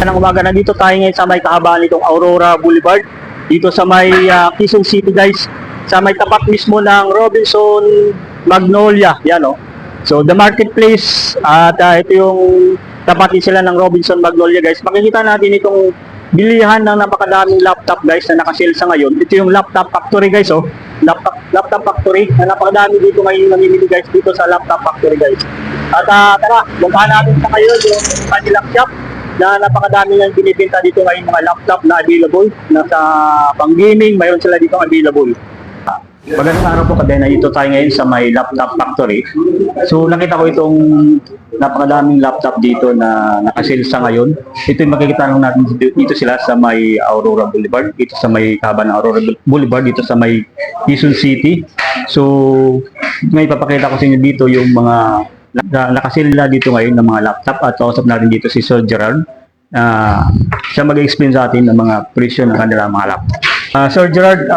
Ng umaga, nandito tayo ngayon sa may kahabaan nitong Aurora Boulevard. Dito sa may Quezon City guys. Sa may tapat mismo ng Robinson Magnolia. Yan o. So the marketplace at ito yung tapat din sila ng Robinson Magnolia guys. Makikita natin itong bilihan ng napakadaming laptop guys na nakasale sa ngayon. Ito yung laptop factory guys oh. Laptop factory na napakadami dito ngayon namimili guys dito sa laptop factory guys. At tara, puntahan natin sa ngayon yung kanilang shop na napakadami ng binibenta dito ngayon mga laptop na available. Nasa pang gaming, mayroon sila dito available. Magandang araw po kadena, dito tayo ngayon sa may laptop factory. So nakita ko itong napakadaming laptop dito na nakasale sa ngayon. Ito yung makikita lang natin dito sila sa may Aurora Boulevard, dito sa may kaban ng Aurora Boulevard, dito sa may Quezon City. So may papakita ko sa inyo dito yung mga nakasale na dito ngayon ng mga laptop at kausap natin dito si Sir Gerard. Siya mag-explain sa atin ng mga presyo ng kanilang mga laptop. Sir Gerard,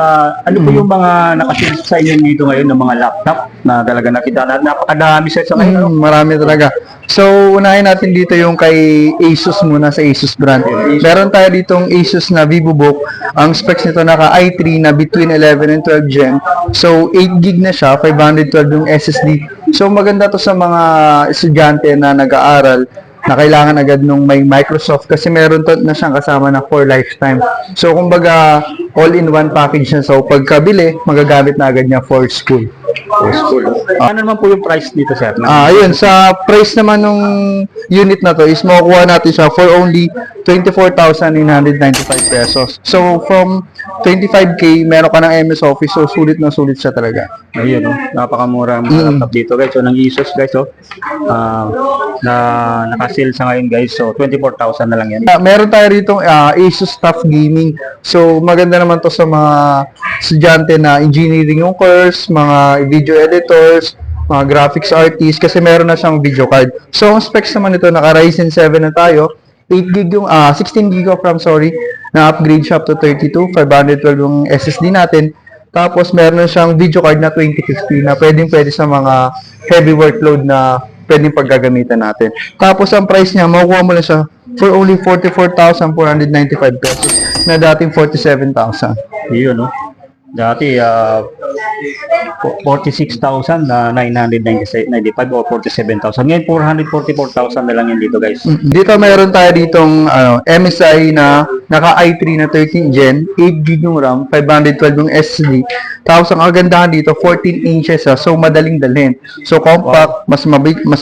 ano po yung mga nakasale sa inyo dito ngayon ng mga laptop na talaga nakita na napakadami sa ngayon? Marami talaga. So, unahin natin dito yung kay Asus muna sa Asus brand. Meron tayo ditong Asus na VivoBook. Ang specs nito naka i3 na between 11 and 12 Gen. So, 8 gig na siya, 512 yung SSD. So, maganda to sa mga estudyante na nag-aaral na kailangan agad nung may Microsoft kasi meron to na siyang kasama na for lifetime. So, kumbaga, all-in-one package na. So, pagkabili, magagamit na agad niya for school. Ano naman po yung price dito, sir? Ayun, sa price naman ng unit na to is makukuha natin siya for only 24,995 pesos. So, from 25K, meron ka ng MS Office, so sulit na sulit siya talaga. Ayun, napakamura ang mga laptop dito guys. So, ng Asus guys, na nakasale sa ngayon guys. So, 24,000 na lang yan. Meron tayo rito Asus TUF Gaming. So, maganda naman to sa mga estudyante na engineering yung course, mga video editors, mga graphics artists, kasi meron na siyang video card. So, ang specs naman nito, naka Ryzen 7 na tayo. 8 gig yung, 16 gig of RAM, sorry, na upgrade siya up to 32, 512 yung SSD natin. Tapos, meron na siyang video card na 2050 na pwede sa mga heavy workload na pwedeng paggagamitan natin. Tapos, ang price niya, makukuha mo lang siya for only 44,495 pesos na dating 47,000. Yun, no? Dati, 46,995 o 47,000. Ngayon, 444,000 na lang yan dito, guys. Dito, meron tayo ditong MSI na naka i3 na 13 Gen, 8 GB yung RAM, 512 yung SSD. Tapos, ang kagandahan dito, 14 inches. So, madaling dalhin. So, compact, mas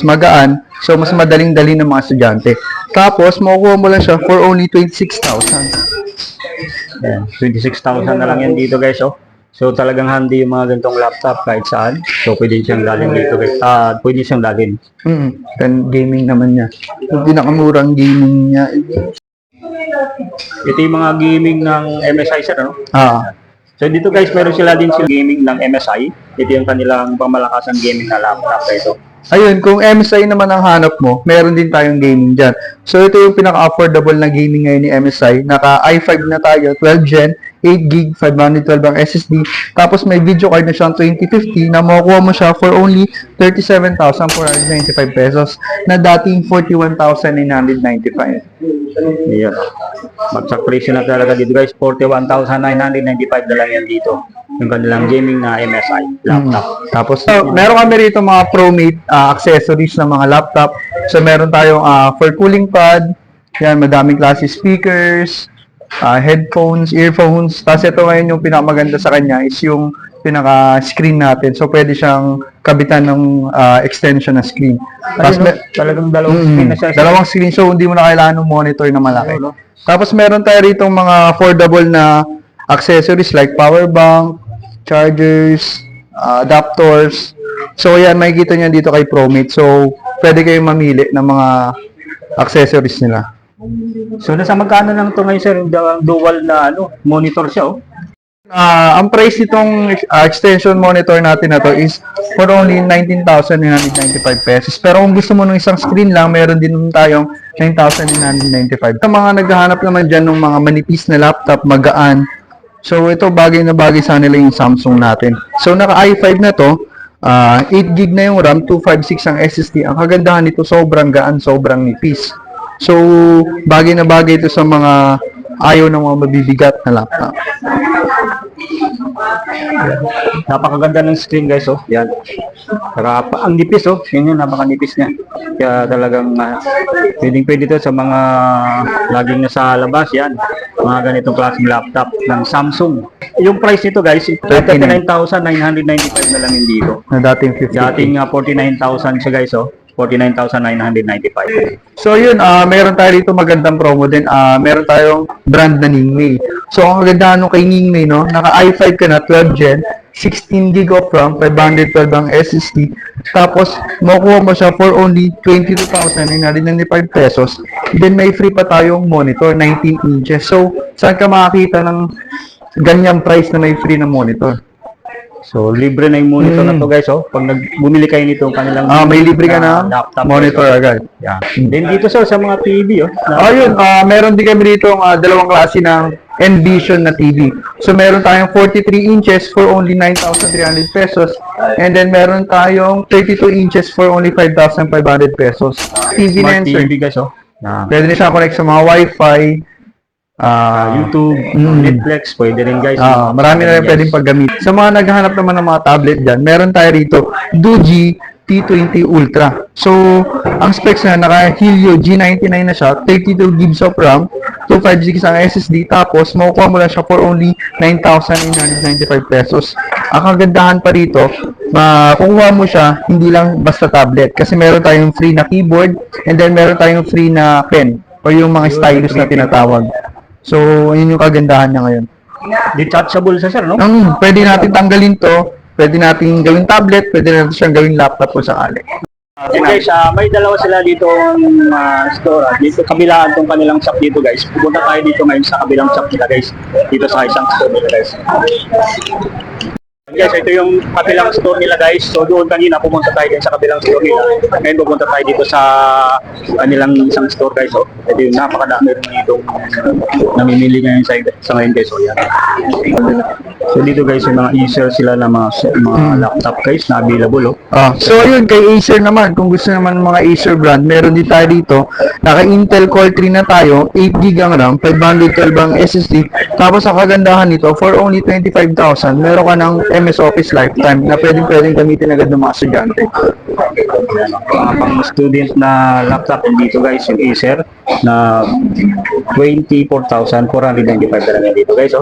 magaan. So, mas madaling dalhin ng mga estudyante. Tapos, makukuha mo lang siya for only 26,000. Ayan, 26,000 na lang yan dito guys oh. So talagang handy yung mga ganitong laptop kahit saan. So pwede siyang dalhin dito guys. Pwede siyang dalhin. Then gaming naman niya. Yung pinakamurang gaming niya. Ito yung mga gaming ng MSI sir ano? So dito guys meron sila din sila gaming ng MSI. Ito yung kanilang pangmalakasang gaming na laptop ito. Ayun, kung MSI naman ang hanap mo, meron din tayong gaming dyan. So, ito yung pinaka-affordable na gaming ngayon ni MSI. Naka i5 na tayo, 12 Gen, 8 gig, 512 ang SSD. Tapos, may video card na siyang 2050 na makukuha mo siya for only 37,495 pesos na dating 41,995. Ayan. Bagsak presyo na talaga dito guys. 41,995 na lang yan dito. Yung kanilang gaming na MSI laptop. Tapos, meron kami rito mga ProMate accessories ng mga laptop. So, meron tayong for cooling pad. Yan, madaming klase speakers, headphones, earphones. Tapos, ito ngayon yung pinakamaganda sa kanya is yung pinaka-screen natin. So, pwede siyang kabitan ng extension na screen. Tapos, talagang dalawang screen na siya. Dalawang screen. So, hindi mo na kailangan ng monitor na malaki. Tapos, meron tayo rito mga affordable na accessories like power bank, chargers, adapters. So, yan, makikita nyo dito kay ProMate. So, pwede kayong mamili ng mga accessories nila. So, nasa magkano lang ito ngayon, sir? Dual na monitor siya, oh. Ang price nitong extension monitor natin na to is for only 19,995 pesos. Pero kung gusto mo ng isang screen lang, meron din tayong 9,995. Sa mga naghahanap naman dyan ng mga manipis na laptop, magaan. So, ito bagay na bagay sa nila yung Samsung natin. So, naka i5 na to, 8 gig na yung RAM, 256 ang SSD. Ang kagandahan nito, sobrang gaan, sobrang nipis. So, bagay na bagay ito sa mga ayaw ng mga mabibigat na laptop. Napakaganda ng screen guys, oh. Yan. Saka ang nipis, oh. Yun yung napakanipis niya. Kaya talagang pwedeng-pwede to sa mga laging nasa labas, yan. Mga ganitong klaseng laptop ng Samsung. Yung price nito guys, 39,995 na lang yun dito. Na dating 50. Dating 49,000 siya guys, oh. 49,995. So yun, meron tayo dito magandang promo din. Meron tayong brand na Ningmei. So ang ganda nung kay Ningmei, no? Naka i5 ka na, 12 Gen, 16 GB of RAM, 512 ang SSD. Tapos, makukuha mo siya for only 22,995 pesos. Then may free pa tayong monitor, 19 inches. So, saan ka makakita ng ganyang price na may free na monitor? So, libre na yung monitor na to guys, oh. Pag bumili kayo nito, kanilang May libre ka na laptop monitor guys, oh. agad. Yan. Then dito sa mga TV, oh. Ayun, meron din kami dito dalawang klase ng Envision na TV. So, meron tayong 43 inches for only 9,300 pesos. And then, meron tayong 32 inches for only 5,500 pesos. TV na Smart yan, sir. TV guys, oh. Yan. Pwede na siya connect sa mga Wi-Fi, YouTube, Netflix, pwede rin guys. marami na rin pwedeng paggamit. Sa mga naghahanap naman ng mga tablet dyan, meron tayo rito Doogee T20 Ultra. So, ang specs na naka Helio G99 na siya, 32 GB of RAM, 256 ang SSD, tapos makukuha mo lang siya for only 9,995 pesos. Ang kagandahan pa rito, makukuha mo siya hindi lang basta tablet, kasi meron tayong free na keyboard, and then meron tayong free na pen, o yung mga stylus na tinatawag. So, yun yung kagandahan niya ngayon. Detachable siya sir, no? Pwede natin tanggalin to, pwede natin gawing tablet, pwede natin siyang gawing laptop kung sakali. Okay guys, may dalawa sila dito store. Dito kabilaan tong kanilang shop dito guys. Pupunta tayo dito ngayon sa kabilang shop nila guys. Dito sa isang store nila guys. Guys, ito yung kabilang store nila guys. So doon kanina pumunta tayo din sa kabilang store nila. Ngayon pupunta tayo dito sa kanilang isang store guys. So, ito yung napakadami rin itong namimili ngayon sa ngayon guys. So yan. So dito guys, yung mga Acer sila na mga laptop guys na available. So yun, kay Acer naman, kung gusto naman ng mga Acer brand, meron din tayo dito. Naka Intel Core 3 na tayo, 8GB ang RAM, 512 ang SSD. Tapos ang kagandahan nito, for only 25,000, meron ka ng MS Office Lifetime na pwedeng gamitin agad ng mga estudyante. Pang student na laptop dito guys, yung Acer na 24,495 talaga dito guys.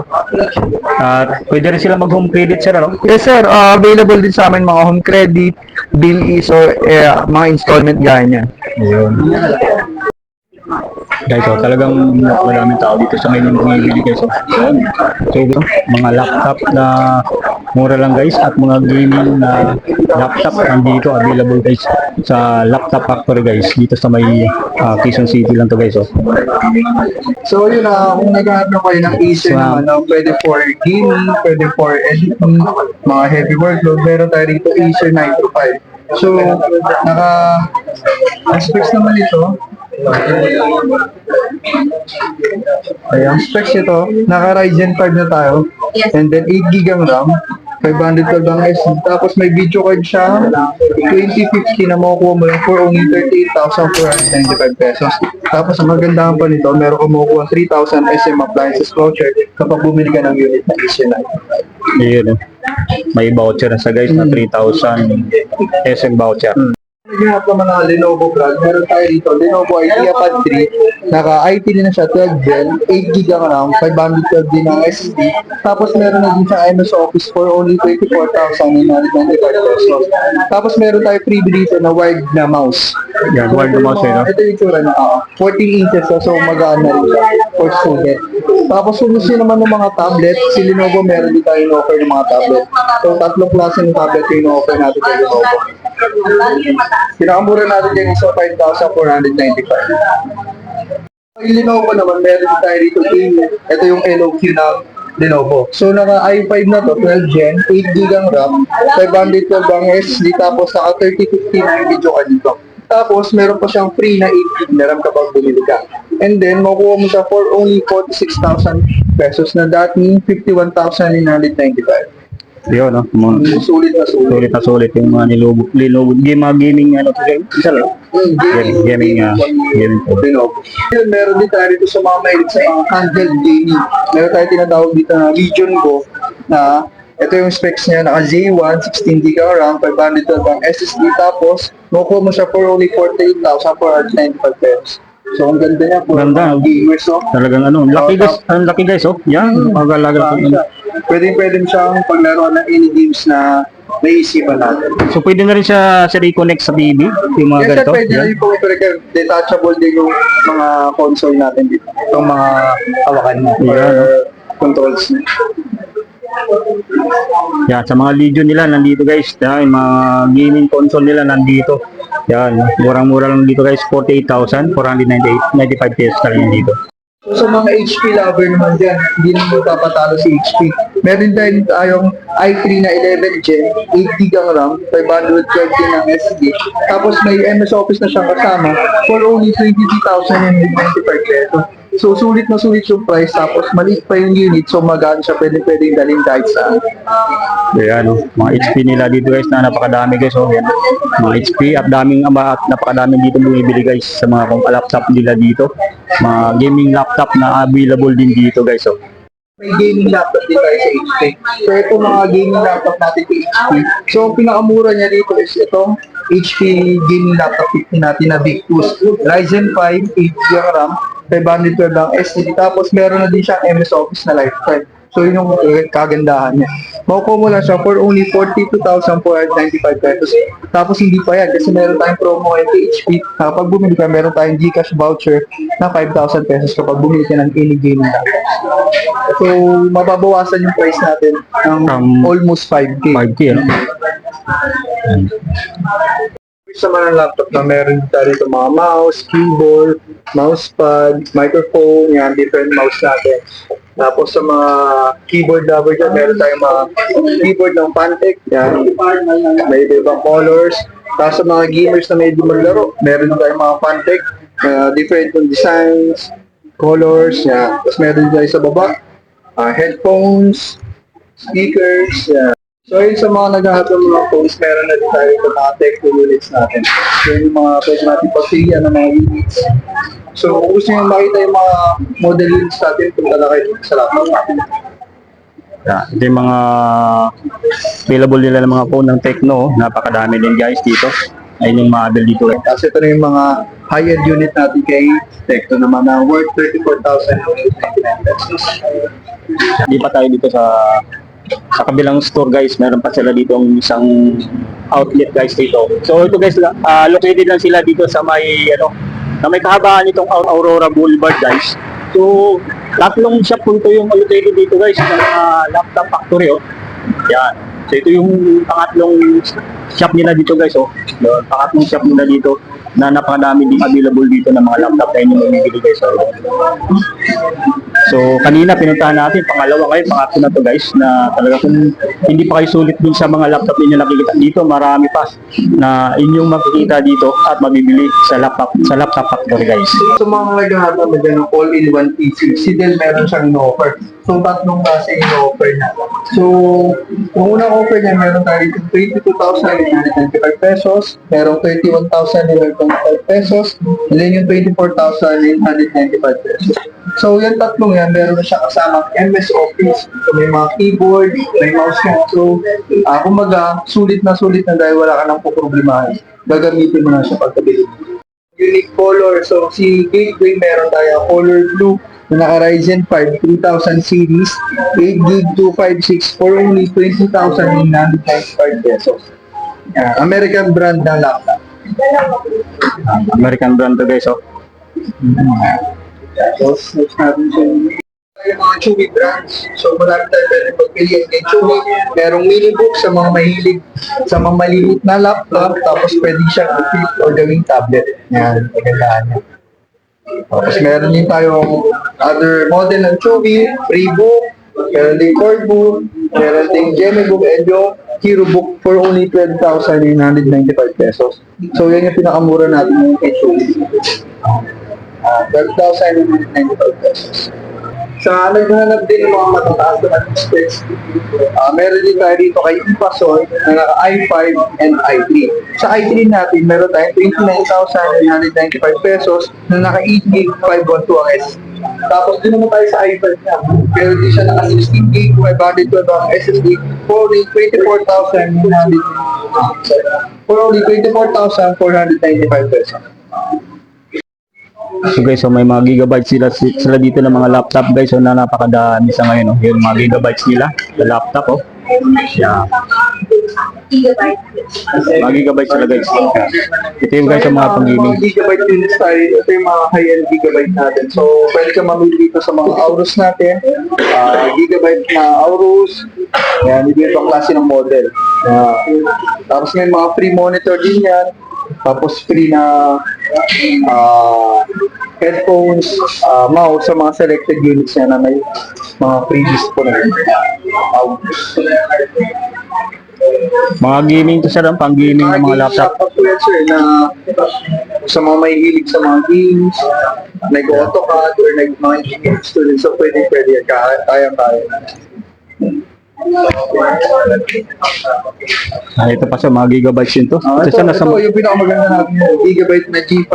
At pwede rin sila mag home credit sir, ano? Yes sir, available din sa amin mga home credit, bill is or mga installment gaya niyan. Guys, talagang maraming tao dito sa ngayon yung bumibili guys. So, mga laptop na mura lang guys at mga gaming na laptop nandito available guys sa Laptop Factory guys dito sa may Quezon City lang to guys. So yun kung naghahanap na kayo ng Acer naman, pwede for gaming, pwede for editing, mga heavy workload, meron tayo rito Acer 925. So, ang specs naman ito, ang specs ito, naka Ryzen 5 na tayo, and then 8GB ang RAM, 512 ang SD, tapos may video card siya, 2050 na makukuha mo lang for only 38,495 pesos. Tapos ang magandahan pa nito, meron ka makukuha 3,000 SM appliances voucher kapag bumili ka ng unit na Acer 9. Ayun, may voucher na sa guys na 3,000 SM voucher. Naghanap naman ng Lenovo brand, meron tayo dito, Lenovo IdeaPad 3, naka IT din na siya, 12 Gen, 8GB ang RAM, 512 din ang SSD, tapos meron na din sa MS Office for only 24,995 pesos. Tapos meron tayo freebie dito na wired na mouse. Yan, wired na mouse no? Ito yung itsura na 14 inches, so magaan na rin siya for student. Tapos kung gusto naman ng mga tablet, si Lenovo meron din tayo in-offer ng mga tablet. So tatlong klase ng tablet yung in-offer natin kay Lenovo. Pinakamura natin dyan sa 5,495. Yung Lenovo naman, meron tayo dito ito yung LOQ na Lenovo. So naka i5 na to, 12 Gen, 8GB ang RAM, 512 ang SSD, tapos naka 3050 na yung video card dito. Tapos meron pa siyang free na 8GB na RAM kapag bumili ka. And then makuha mo siya for only 46,000 pesos na dating 51,995. Yun, no? Mga, Sulit na sulit. sulit na sulit yung mga nilubog. Mga gaming, ano, isa lang. Gaming, gaming po. Yun, meron din tayo dito sa mga mahilig sa mga handheld gaming. Meron tayo tinatawag dito na Legion Go na ito yung specs niya, naka J1, 16GB RAM, 512 ang SSD, tapos makukuha mo siya for only 48,495 pesos. So, ang ganda niya for Ganda. mga gamers, no? Talagang ano, laki guys, ang laki guys, oh. Yan, magalaga. Pwede siyang paglaro ng any games na naisipan natin. So, pwede na rin siya reconnect sa TV, yung mga Yes, sir, ganito. pwede na Yan. yung pong detachable din yung mga console natin dito. Itong mga hawakan niya or controls niya. Yan, sa mga Legion nila, nandito guys. Yan, yung mga gaming console nila, nandito. Yan, murang-mura lang dito guys, 48,495 pesos ka lang dito. So, sa mga HP lover naman dyan, hindi naman papatalo si HP. Meron din tayong i3 na 11 Gen, 8GB ang RAM, 512 ng SD. Tapos may MS Office na siyang kasama for only 23,095 pesos. So, sulit na sulit yung price. Tapos, maliit pa yung unit. So, magaan siya. Pwedeng dalhin kahit saan. Kaya ano, mga HP nila dito guys na napakadami guys. Oh, yan. Mga HP at napakadaming dito bumibili guys sa mga laptop nila dito. Mga gaming laptop na available din dito guys. Oh. May gaming laptop din tayo sa HP. So, ito mga gaming laptop natin kay HP. So, ang pinakamura niya dito is itong HP gaming laptop 50 natin na Victus. Ryzen 5, 8GB RAM, 512 ang SSD. Tapos, meron na din siyang MS Office na lifetime. So, yun yung kagandahan niya. Makukuha mo lang siya for only 42,495 pesos. Tapos, hindi pa yan kasi meron tayong promo kay HP. Kapag bumili ka, meron tayong Gcash voucher na 5,000 pesos kapag bumili ka ng any gaming laptop. So, mababawasan yung price natin ng almost 5K. 5K, ano? Sa mga laptop na meron tayo dito mga mouse, keyboard, mousepad, microphone, yan, different mouse natin. Tapos sa mga keyboard lover dyan, meron tayong mga keyboard ng Pantec, yan, may ibang colors. Tapos sa mga gamers na may maglaro, meron tayong mga Pantec, different yung designs, colors, yan. Tapos meron tayo sa baba, headphones, speakers, yan. So, yun sa mga naghahanap ng mga phones, meron na din tayo ito mga Tecno units natin. So, yung mga pwede natin pagpilihan ng mga units. So, kung gusto nyo makita yung mga model units natin, punta na kayo dito sa laptop natin. Yeah, ito yung mga available nila ng mga phone ng Tecno. Napakadami din guys dito. Ayun yung model dito. Tapos ito na yung mga high-end unit natin kay Tecno naman na worth 34,099 pesos. Hindi pa tayo dito sa kabilang store guys, meron pa sila dito ang isang outlet guys dito. So ito guys, located lang sila dito sa may na may kahabaan itong Aurora Boulevard guys. So tatlong shop po ito yung located dito guys ng laptop factory oh. Yan. So ito yung pangatlong shop nila dito guys oh. Pangatlong shop nila dito na napakadami din available dito ng mga laptop na inyong mamimili guys. So kanina pinuntahan natin, pangalawa kayo, pangatlo na to guys, na talaga kung hindi pa kayo sulit dun sa mga laptop ninyo nakikita dito, marami pa na inyong makikita dito at mabibili sa laptop factory guys. So mga naghahanap na dyan ng all-in-one PC, si Dell meron siyang in-offer. So tatlong klase in-offer niya. So, yung unang offer niya, meron tayo dito 22,895 pesos, merong 21,925 pesos, and then yung 24,895 pesos. So, yung tatlong yan, meron na siya kasama MS Office. So, may mga keyboard, may mouse niya. So, kumbaga, sulit na dahil wala ka nang puproblemahin. Gagamitin mo na siya pagkabili mo. Unique color. So, si Gateway, meron tayo color blue na naka Ryzen 5 3000 series, 8GB 256 for only 20,995 pesos. American brand na laptop. American brand to guys oh. Tapos, next natin siya yung mga Chewy brands. So, marami tayo pwede pagpilihan kay Chewy. Merong mini book sa mga mahilig sa mga maliliit na laptop. Tapos, pwede siyang i-flip o gawing tablet. Yan, magandaan niya. Tapos, meron din tayong other model ng Chewy, Freebook, meron din Core Book, meron din Gemini Book, and yung Hero Book for only 12,995 pesos. So, yan yung pinakamura natin kay Chewy. 12,995 pesos. Sa naghahanap din ng mga matataas na specs, meron din tayo dito kay Ipasol na naka i5 and i3. Sa i3 natin, meron tayong 29,995 pesos na naka 8 gig 512 ang SSD. Tapos din naman tayo sa i5 na. Pero di siya naka 16 gig 512 ang SSD for only 24,495 pesos. So guys, so may mga gigabytes sila dito ng mga laptop guys, so na napakadami sa ngayon, no? Yung mga gigabytes nila sa laptop, oh. Yeah. Mga gigabytes sila guys. Ito yung guys sa mga pang-gaming. Mga gigabyte units tayo, ito yung mga high-end gigabyte natin. So, pwede ka mamili dito sa mga Aorus natin. Gigabyte na Aorus. Yan, dito yung klase ng model. Tapos ngayon, mga free monitor din yan. Tapos free na headphones, mouse sa mga selected units niya na may mga freebies po na Mga gaming to sir, ang pang-gaming ng mga laptop. Sir, na sa mga may hilig sa mga games, nag-AutoCAD or mga engineering students, so pwede yan, kaya-kaya. Ito pa sa mga gigabytes yun to. Ito yung pinakamaganda natin, gigabyte na G5,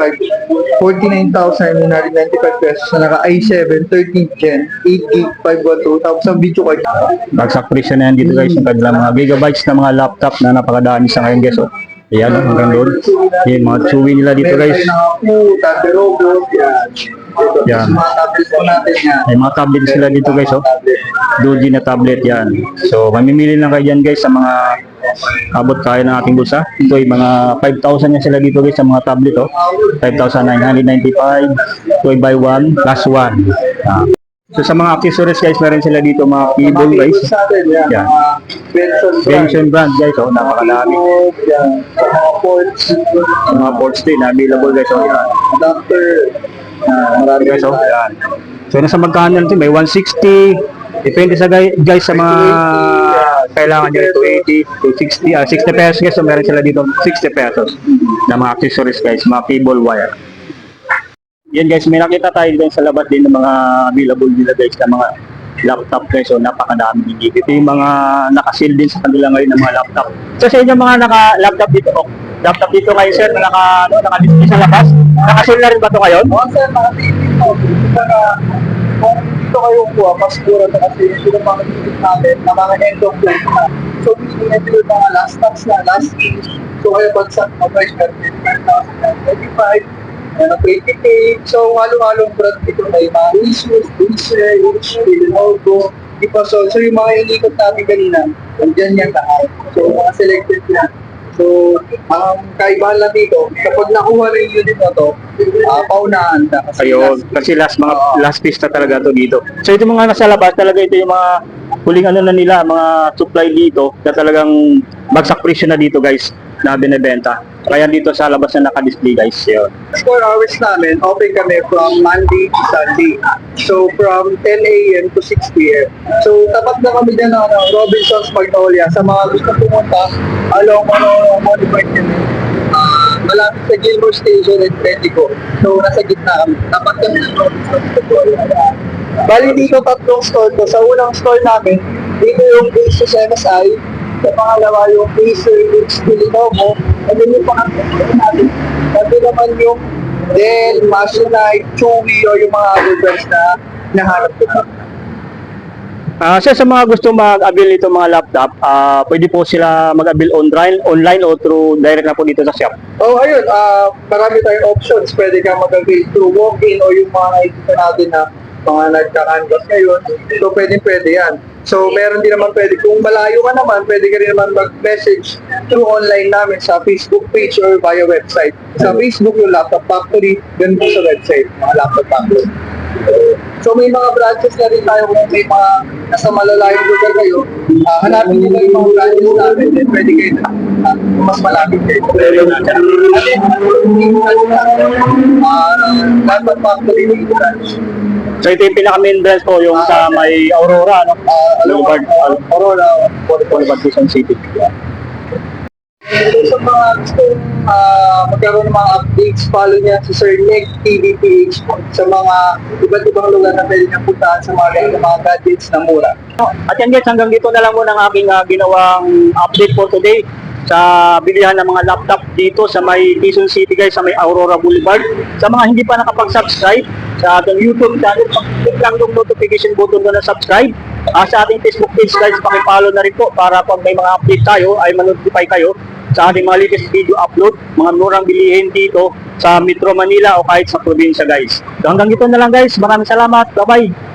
49,995 pesos na naka i7, 13th gen, 8 gig, 512, tapos ang video card. Bagsak presyo na yan dito guys, yung kanilang mga gigabytes na mga laptop na napakadami sa ngayon guys, oh. Ayan, oh, hanggang doon. Yung mga chewy nila dito guys. Yan. Mga tablet po natin yan. May mga tablet sila dito guys, oh. Doji na tablet yan. So, mamimili lang kayo dyan guys sa mga abot kaya ng ating bulsa. Ito ay mga 5,000 yan sila dito guys sa mga tablet, oh. 5,995. Ito ay buy one, plus one. So, sa mga accessories guys, meron sila dito mga cable guys. Yan. Benson brand guys, oh. Napakalami. Yan. Sa mga ports. Mga ports din, available guys, oh. Yan. Adapter. Marami guys, oh. Yan. So, nasa magkano natin, may 160. Depende sa guys sa mga kailangan nyo, 280, 260, 60 pesos guys. So, meron sila dito 60 pesos na mga accessories guys, mga cable wire. Yan guys, may nakita tayo din sa labas din ng mga available nila guys na mga laptop guys. So, napakadami din dito. Ito yung mga nakasil din sa kanila ngayon ng mga laptop. So, sa inyo mga naka-laptop dito, laptop dito ngayon sir, na naka-display sa labas. Nakasil na rin ba ito ngayon? Oo sir, naka-display po. Kung dito kayo kuha, mas mura na kasi yung mga unit natin na mga end of life na. So, meaning ito yung mga last stocks na, last days. So, kaya bagsak na price na 25,025, na 20K. So, halo-halong brand ito may mga Asus, Acer, HP, Lenovo, Ipasol. So, yung mga inikot natin kanina, andyan yan lahat. So, mga selected na. So, ang kaibahan lang dito, kapag nakuha na yung unit na to, paunahan ka. Kasi last piece na talaga to dito. So, ito mga nasa labas talaga, ito yung mga huling ano na nila, mga supply dito na talagang bagsak presyo na dito guys na binebenta. Kaya dito sa labas na naka-display guys. Yun. 4 hours namin, open kami from Monday to Sunday. So, from 10 a.m. to 6 p.m. So, tapat na kami dyan ng Robinson's Magnolia. Sa mga gusto pumunta, along modified kami. Malapit sa Gilmore Station and Predico. So, nasa gitna kami. Tapat kami ng Robinson's Magnolia. Bali dito tatlong store to. Sa unang store namin, dito yung Asus MSI. Sa pangalawa yung Acer, HP, Lenovo. And then yung pangatlo natin, sabi naman yung Dell, Masionite, Chewy, o yung mga other brands na nahanap ko na. Sa mga gusto mag-avail nito mga laptop, pwede po sila mag-avail online o through direct na po dito sa shop. Oh, ayun, marami tayong options. Pwede ka mag-avail through walk-in o yung mga nakikita natin na mga nagka-canvas ngayon. So, pwede yan. So, meron din naman pwede. Kung malayo ka naman, pwede ka rin naman mag-message through online namin sa Facebook page or via website. Sa Facebook yung Laptop Factory, ganun po sa website, mga Laptop Factory. So, may mga branches na rin tayo kung may mga nasa malalayong lugar kayo. Hanapin nyo lang yung mga branches namin, then pwede kayo na mas malapit kayo. Laptop Factory yung branch. So ito yung pinaka-main branch po, yung sa may Aurora, no? Boulevard, Aurora, Boulevard, Quezon City. So, sa mga gustong magkaroon ng mga updates, follow niya si Sir Nick TVPH sa mga iba't ibang lugar na pwede niya puntahan sa mga gadgets na mura. At yan guys, hanggang dito na lang muna ang aking ginawang update for today sa bilihan ng mga laptop dito sa may Quezon City guys, sa may Aurora Boulevard. Sa mga hindi pa nakapag-subscribe sa ating YouTube channel, pag-click lang yung notification button na subscribe. Sa ating Facebook page guys, pakipollow na rin po para pag may mga update tayo ay ma-notify kayo sa ating mga latest video upload, mga murang bilihin dito sa Metro Manila o kahit sa probinsya guys. So hanggang dito na lang guys, maraming salamat, bye bye!